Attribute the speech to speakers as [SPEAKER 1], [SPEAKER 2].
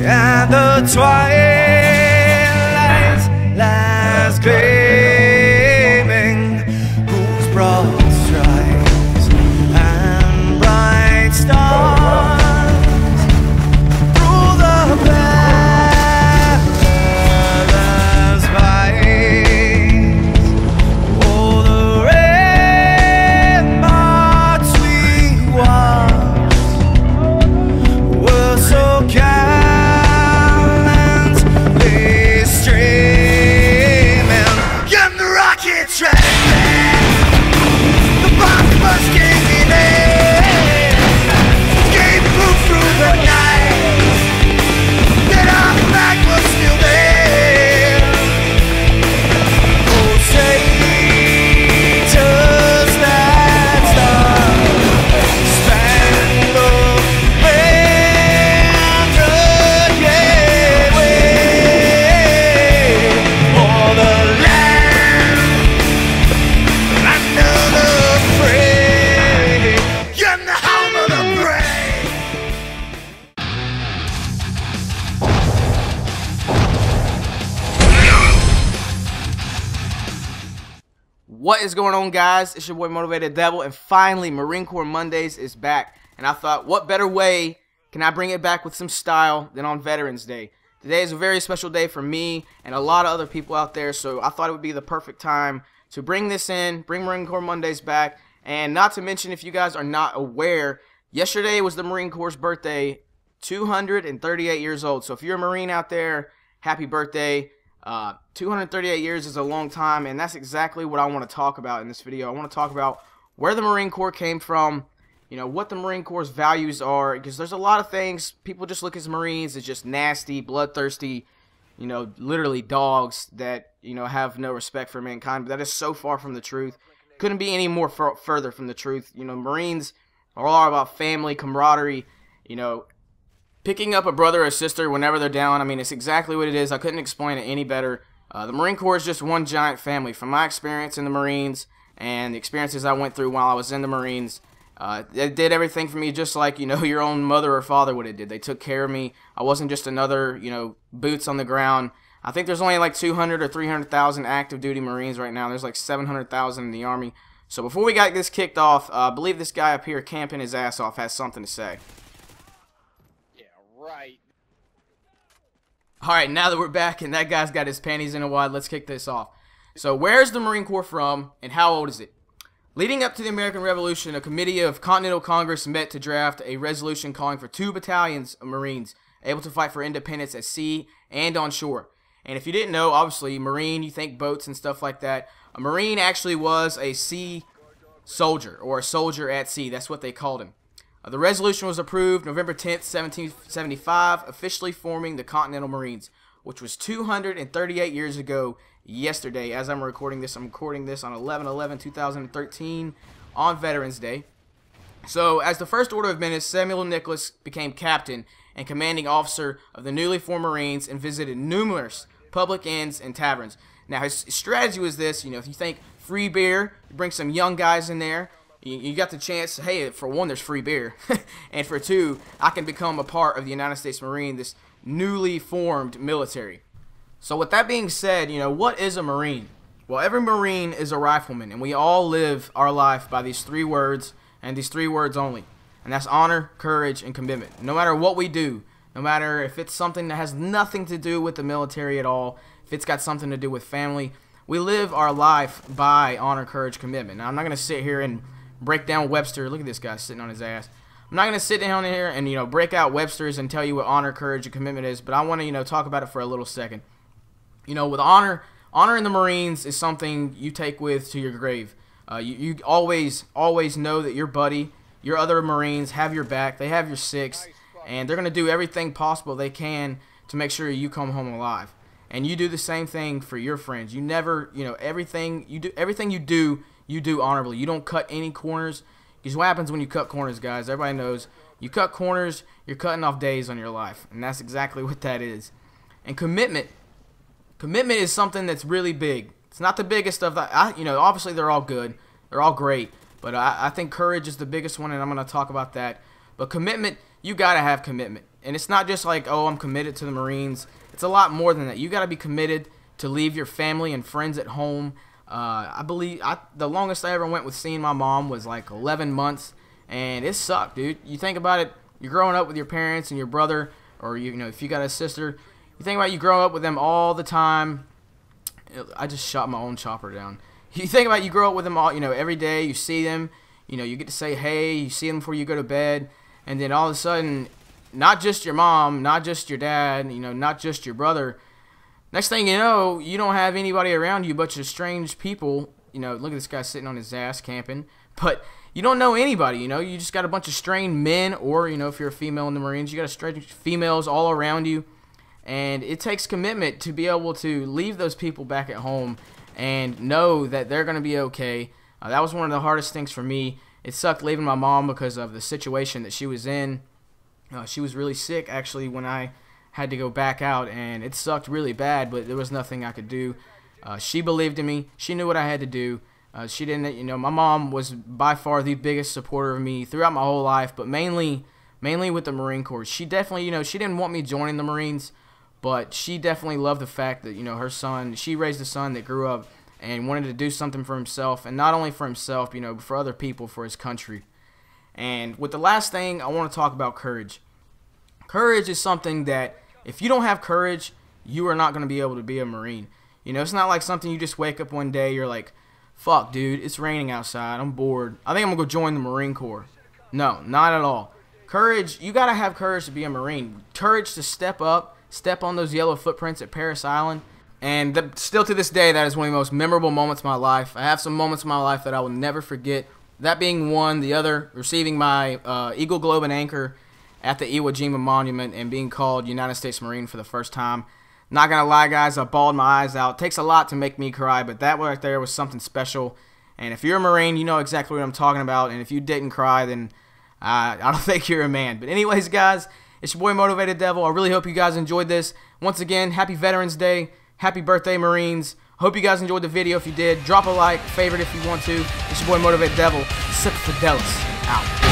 [SPEAKER 1] and the twilight lies gleaming, whose broad stripes and bright stars through the perilous fights. Oh, the ramparts we watched were so gallantly streaming, and the rocket track, the bomb bursting in air, gave proof through the night that our flag was still there. Oh, traitors that star-spangled banner, yeah, wave for the land under the fray, and the home of the brave.
[SPEAKER 2] What is going on, guys? It's your boy Motivated Devil, and finally Marine Corps Mondays is back. And I thought, what better way can I bring it back with some style than on Veterans Day? Today is a very special day for me and a lot of other people out there, so I thought it would be the perfect time to bring this in, bring Marine Corps Mondays back. And not to mention, if you guys are not aware, yesterday was the Marine Corps' birthday, 238 years old. So if you're a Marine out there, happy birthday. 238 years is a long time, and that's exactly what I want to talk about in this video. I want to talk about where the Marine Corps came from, you know, what the Marine Corps' values are, because there's a lot of things, people just look at Marines as just nasty, bloodthirsty, you know, literally dogs that, you know, have no respect for mankind, but that is so far from the truth. Couldn't be any more further from the truth. You know, Marines are all about family, camaraderie, you know, picking up a brother or sister whenever they're down. I mean, it's exactly what it is. I couldn't explain it any better. The Marine Corps is just one giant family. From my experience in the Marines and the experiences I went through while I was in the Marines, they did everything for me just like, you know, your own mother or father would have did. They took care of me. I wasn't just another, you know, boots on the ground. I think there's only like 200 or 300,000 active duty Marines right now. There's like 700,000 in the Army. So before we got this kicked off, I believe this guy up here camping his ass off has something to say.
[SPEAKER 3] Right.
[SPEAKER 2] Alright, now that we're back and that guy's got his panties in a wad, let's kick this off. So, where's the Marine Corps from, and how old is it? Leading up to the American Revolution, a committee of Continental Congress met to draft a resolution calling for 2 battalions of Marines able to fight for independence at sea and on shore. And if you didn't know, obviously, Marine, you think boats and stuff like that. A Marine actually was a sea soldier, or a soldier at sea. That's what they called him. The resolution was approved November 10th, 1775, officially forming the Continental Marines, which was 238 years ago yesterday. As I'm recording this on 11/11/2013 on Veterans Day. So, as the first order of business, Samuel Nicholas became captain and commanding officer of the newly formed Marines and visited numerous public inns and taverns. Now, his strategy was this, you know, if you think free beer, you bring some young guys in there, you got the chance, hey, for one, there's free beer, and for two, I can become a part of the United States Marine, this newly formed military. So with that being said, you know, what is a Marine? Well, every Marine is a rifleman, and we all live our life by these 3 words, and these 3 words only, and that's honor, courage, and commitment. No matter what we do, no matter if it's something that has nothing to do with the military at all, if it's got something to do with family, we live our life by honor, courage, commitment. Now, I'm not going to sit here and break down Webster. Look at this guy sitting on his ass. I'm not going to sit down here and, you know, break out Webster's and tell you what honor, courage, and commitment is, but I want to, you know, talk about it for a little second. You know, with honor in the Marines is something you take with to your grave. You always know that your buddy, your other Marines have your back. They have your six, and they're going to do everything possible they can to make sure you come home alive. And you do the same thing for your friends. You never, you know, everything you do honorably. You don't cut any corners. Because what happens when you cut corners, guys? Everybody knows you cut corners, you're cutting off days on your life, and that's exactly what that is. And commitment is something that's really big. It's not the biggest of that. You know, obviously they're all good, they're all great, but I think courage is the biggest one, and I'm going to talk about that. But commitment, you gotta have commitment. And it's not just like, oh, I'm committed to the Marines. It's a lot more than that. You gotta be committed to leave your family and friends at home. I believe the longest I ever went with seeing my mom was like 11 months, and it sucked, dude. You think about it, you're growing up with your parents and your brother, or you know, if you got a sister, you think about you grow up with them all the time. I just shot my own chopper down. You think about you grow up with them all, you know, every day. You see them, you know, you get to say hey, you see them before you go to bed, and then all of a sudden, not just your mom, not just your dad, you know, not just your brother. Next thing you know, you don't have anybody around you but your strange people. You know, look at this guy sitting on his ass camping. But you don't know anybody, you know. You just got a bunch of strange men, or, you know, if you're a female in the Marines, you got strange females all around you. And it takes commitment to be able to leave those people back at home and know that they're going to be okay. That was one of the hardest things for me. It sucked leaving my mom because of the situation that she was in. She was really sick, actually, when I had to go back out, and it sucked really bad, but there was nothing I could do. She believed in me. She knew what I had to do. She didn't, you know, my mom was by far the biggest supporter of me throughout my whole life, but mainly with the Marine Corps. She definitely, you know, she didn't want me joining the Marines, but she definitely loved the fact that, you know, her son, she raised a son that grew up and wanted to do something for himself, and not only for himself, you know, but for other people, for his country. And with the last thing, I want to talk about courage. Courage is something that if you don't have courage, you are not going to be able to be a Marine. You know, it's not like something you just wake up one day, you're like, fuck, dude, it's raining outside, I'm bored, I think I'm going to go join the Marine Corps. No, not at all. Courage, you got to have courage to be a Marine. Courage to step up, step on those yellow footprints at Parris Island. And still to this day, that is one of the most memorable moments of my life. I have some moments in my life that I will never forget. That being one, the other, receiving my Eagle Globe and Anchor at the Iwo Jima Monument and being called United States Marine for the first time. Not gonna lie, guys, I bawled my eyes out. It takes a lot to make me cry, but that right there was something special. And if you're a Marine, you know exactly what I'm talking about. And if you didn't cry, then I don't think you're a man. But anyways, guys, it's your boy Motivated Devil. I really hope you guys enjoyed this. Once again, happy Veterans Day. Happy birthday, Marines. Hope you guys enjoyed the video. If you did, drop a like, favorite if you want to. It's your boy Motivated Devil. Super Fidelis. Out.